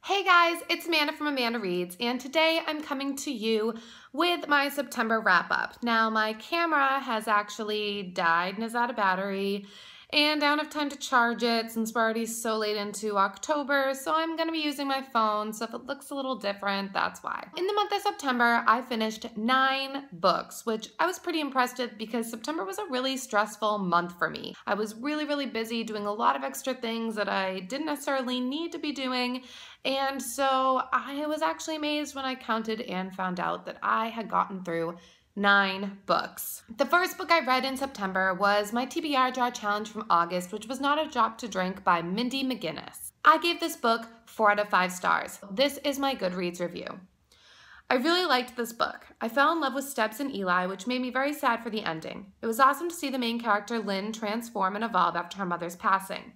Hey guys, it's Amanda from AmandaReads, and today I'm coming to you with my September wrap-up. Now, my camera has actually died and is out of battery, and I don't have time to charge it since we're already so late into October, so I'm going to be using my phone, so if it looks a little different, that's why. In the month of September, I finished 9 books, which I was pretty impressed with because September was a really stressful month for me. I was really busy doing a lot of extra things that I didn't necessarily need to be doing, and so I was actually amazed when I counted and found out that I had gotten through 9 books. The first book I read in September was my TBR Draw Challenge from August, which was Not a Drop to Drink by Mindy McGinnis. I gave this book 4 out of 5 stars. This is my Goodreads review. I really liked this book. I fell in love with Steps and Eli, which made me very sad for the ending. It was awesome to see the main character, Lynn, transform and evolve after her mother's passing.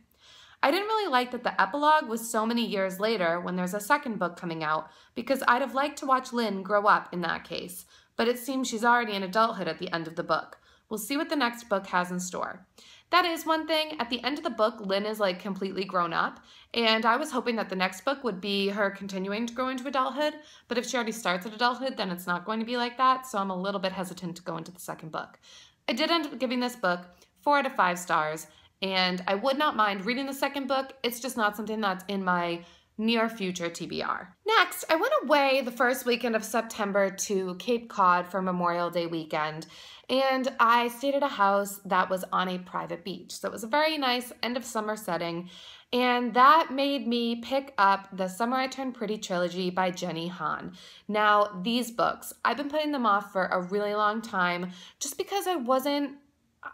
I didn't really like that the epilogue was so many years later when there's a second book coming out, because I'd have liked to watch Lynn grow up in that case, but it seems she's already in adulthood at the end of the book. We'll see what the next book has in store. That is one thing. At the end of the book, Lynn is like completely grown up, and I was hoping that the next book would be her continuing to grow into adulthood, but if she already starts at adulthood, then it's not going to be like that, so I'm a little bit hesitant to go into the second book. I did end up giving this book 4 out of 5 stars, and I would not mind reading the second book. It's just not something that's in my near future TBR. Next, I went away the first weekend of September to Cape Cod for Memorial Day weekend, and I stayed at a house that was on a private beach. So it was a very nice end of summer setting, and that made me pick up the Summer I Turned Pretty trilogy by Jenny Han. Now, these books, I've been putting them off for a really long time just because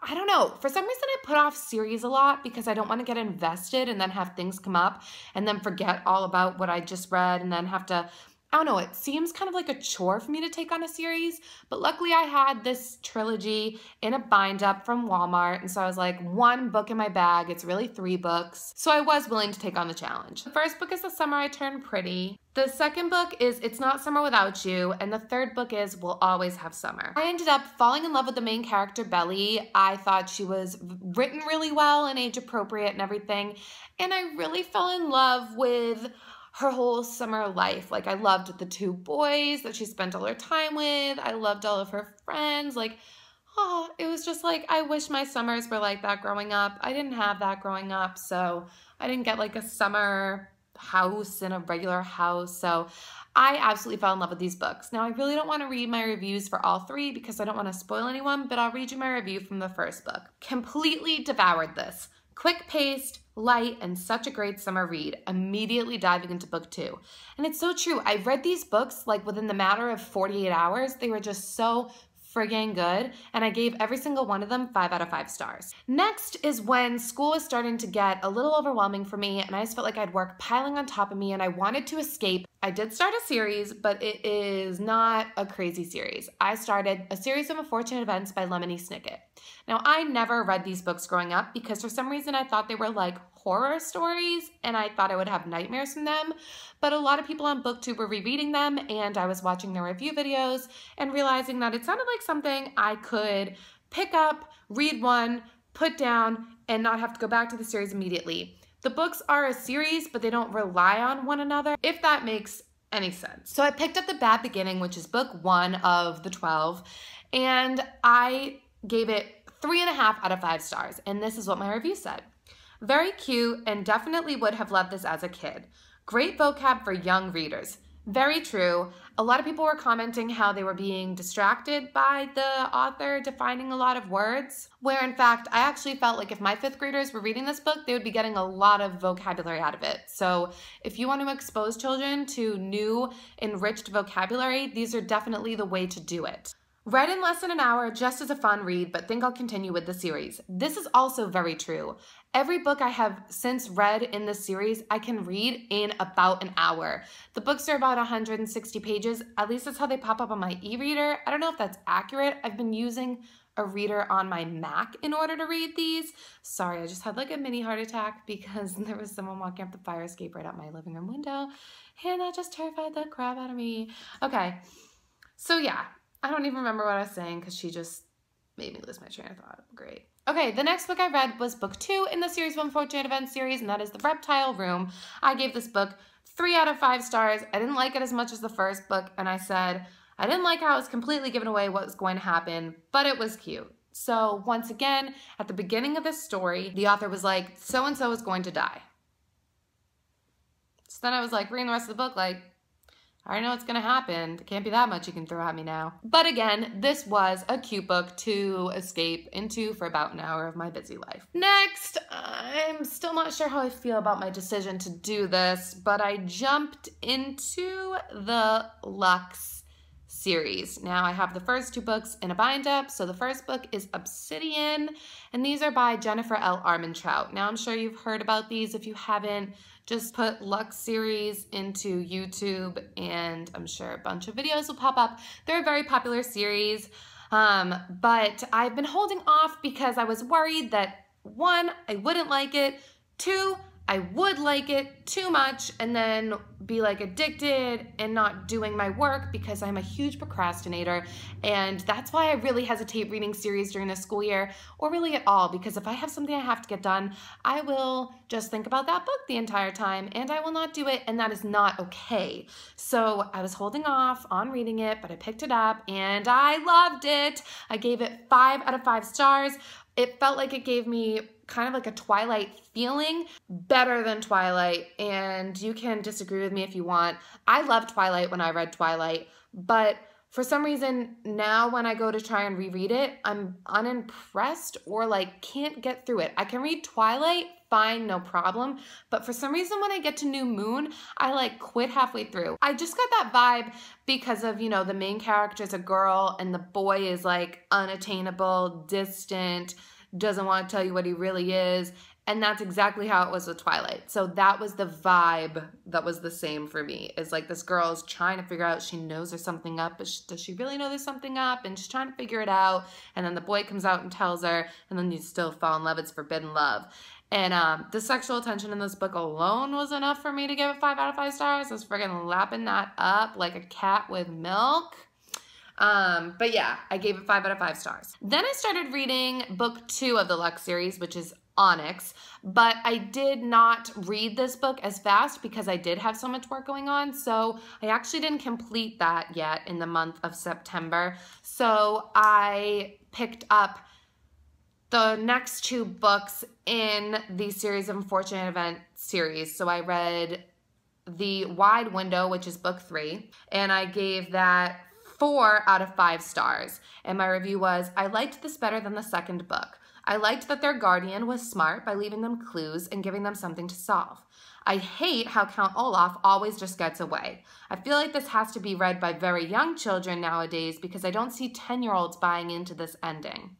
I don't know, for some reason I put off series a lot because I don't want to get invested and then have things come up and then forget all about what I just read and then have to, I don't know, it seems kind of like a chore for me to take on a series, but luckily I had this trilogy in a bind up from Walmart, and so I was like, 1 book in my bag, it's really 3 books, so I was willing to take on the challenge. The first book is The Summer I Turned Pretty. The second book is It's Not Summer Without You, and the third book is We'll Always Have Summer. I ended up falling in love with the main character, Belly. I thought she was written really well and age appropriate and everything, and I really fell in love with her whole summer life. Like, I loved the 2 boys that she spent all her time with. I loved all of her friends. Like, oh, it was just like, I wish my summers were like that growing up. I didn't have that growing up, so I didn't get like a summer house and a regular house, so I absolutely fell in love with these books. Now, I really don't want to read my reviews for all 3 because I don't want to spoil anyone, but I'll read you my review from the first book. Completely devoured this. Quick-paced, light, and such a great summer read, immediately diving into book 2. And it's so true. I read these books like within the matter of 48 hours. They were just so friggin' good, and I gave every single one of them 5 out of 5 stars. Next is when school was starting to get a little overwhelming for me, and I just felt like I had work piling on top of me, and I wanted to escape. I did start a series, but it is not a crazy series. I started A Series of Unfortunate Events by Lemony Snicket. Now, I never read these books growing up because for some reason I thought they were like horror stories, and I thought I would have nightmares from them, but a lot of people on BookTube were rereading them, and I was watching their review videos and realizing that it sounded like something I could pick up, read one, put down, and not have to go back to the series immediately. The books are a series, but they don't rely on one another, if that makes any sense. So I picked up The Bad Beginning, which is book 1 of the 12, and I gave it 3.5 out of 5 stars, and this is what my review said. Very cute, and definitely would have loved this as a kid. Great vocab for young readers. Very true. A lot of people were commenting how they were being distracted by the author defining a lot of words, where in fact, I actually felt like if my 5th graders were reading this book, they would be getting a lot of vocabulary out of it. So if you want to expose children to new, enriched vocabulary, these are definitely the way to do it. Read in less than an hour, just as a fun read, but think I'll continue with the series. This is also very true. Every book I have since read in this series, I can read in about an hour. The books are about 160 pages. At least that's how they pop up on my e-reader. I don't know if that's accurate. I've been using a reader on my Mac in order to read these. Sorry, I just had like a mini heart attack because there was someone walking up the fire escape right out my living room window, and that just terrified the crap out of me. Okay, so yeah. I don't even remember what I was saying because she just made me lose my train of thought. Great. Okay, the next book I read was book 2 in the Series of Unfortunate Events series, and that is The Reptile Room. I gave this book 3 out of 5 stars. I didn't like it as much as the first book, and I said, I didn't like how it was completely giving away what was going to happen, but it was cute. So once again, at the beginning of this story, the author was like, so-and-so is going to die. So then I was like, reading the rest of the book, like, I already know what's gonna happen. There can't be that much you can throw at me now. But again, this was a cute book to escape into for about an hour of my busy life. Next, I'm still not sure how I feel about my decision to do this, but I jumped into the Luxe series. Now I have the first 2 books in a bind-up. So the first book is Obsidian, and these are by Jennifer L. Armentrout. Now I'm sure you've heard about these. If you haven't, just put Luxe series into YouTube and I'm sure a bunch of videos will pop up. They're a very popular series, but I've been holding off because I was worried that 1, I wouldn't like it, 2, I would like it too much and then be like addicted and not doing my work because I'm a huge procrastinator, and that's why I really hesitate reading series during the school year, or really at all, because if I have something I have to get done, I will just think about that book the entire time and I will not do it, and that is not okay. So I was holding off on reading it, but I picked it up and I loved it. I gave it 5 out of 5 stars. It felt like it gave me kind of like a Twilight feeling, better than Twilight, and you can disagree with me if you want. I loved Twilight when I read Twilight, but for some reason now when I go to try and reread it, I'm unimpressed or like can't get through it. I can read Twilight fine, no problem, but for some reason when I get to New Moon, I like quit halfway through. I just got that vibe because of, you know, the main character is a girl and the boy is like unattainable, distant, doesn't want to tell you what he really is, and that's exactly how it was with Twilight. So that was the vibe that was the same for me. It's like this girl is trying to figure out, she knows there's something up, but does she really know there's something up? And she's trying to figure it out, and then the boy comes out and tells her, and then you still fall in love. It's forbidden love. And the sexual tension in this book alone was enough for me to give it 5 out of 5 stars. I was friggin' lapping that up like a cat with milk. But yeah, I gave it 5 out of 5 stars. Then I started reading book 2 of the Luxe series, which is Onyx, but I did not read this book as fast because I did have so much work going on. So I actually didn't complete that yet in the month of September. So I picked up the next 2 books in the series of Unfortunate Event series. So I read The Wide Window, which is book 3, and I gave that 4 out of 5 stars. And my review was, I liked this better than the second book. I liked that their guardian was smart by leaving them clues and giving them something to solve. I hate how Count Olaf always just gets away. I feel like this has to be read by very young children nowadays because I don't see 10-year-olds buying into this ending.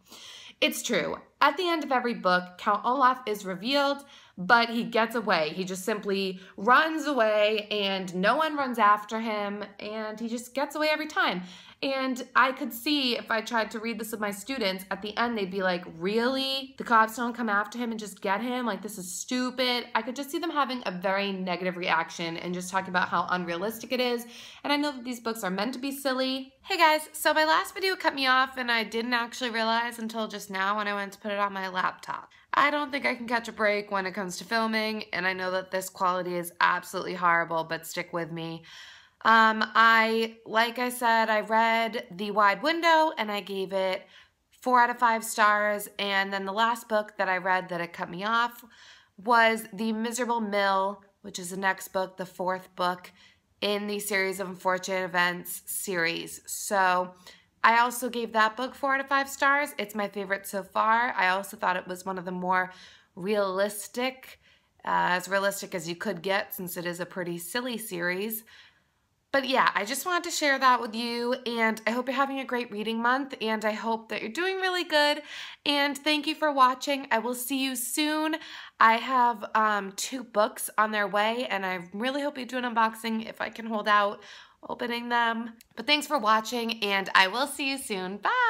It's true. At the end of every book, Count Olaf is revealed, but he gets away. He just simply runs away and no one runs after him, and he just gets away every time. And I could see if I tried to read this with my students, at the end they'd be like, really? The cops don't come after him and just get him? Like, this is stupid. I could just see them having a very negative reaction and just talking about how unrealistic it is. And I know that these books are meant to be silly. Hey guys, so my last video cut me off and I didn't actually realize until just now when I went to put it on my laptop. I don't think I can catch a break when it comes to filming, and I know that this quality is absolutely horrible, but stick with me. Like I said, I read The Wide Window and I gave it 4 out of 5 stars, and then the last book that I read that it cut me off was The Miserable Mill, which is the next book, the 4th book in the series of Unfortunate Events series. So I also gave that book 4 out of 5 stars. It's my favorite so far. I also thought it was one of the more realistic, as realistic as you could get since it is a pretty silly series. But yeah, I just wanted to share that with you, and I hope you're having a great reading month, and I hope that you're doing really good, and thank you for watching. I will see you soon. I have 2 books on their way, and I really hope you do an unboxing if I can hold out opening them. But thanks for watching, and I will see you soon. Bye!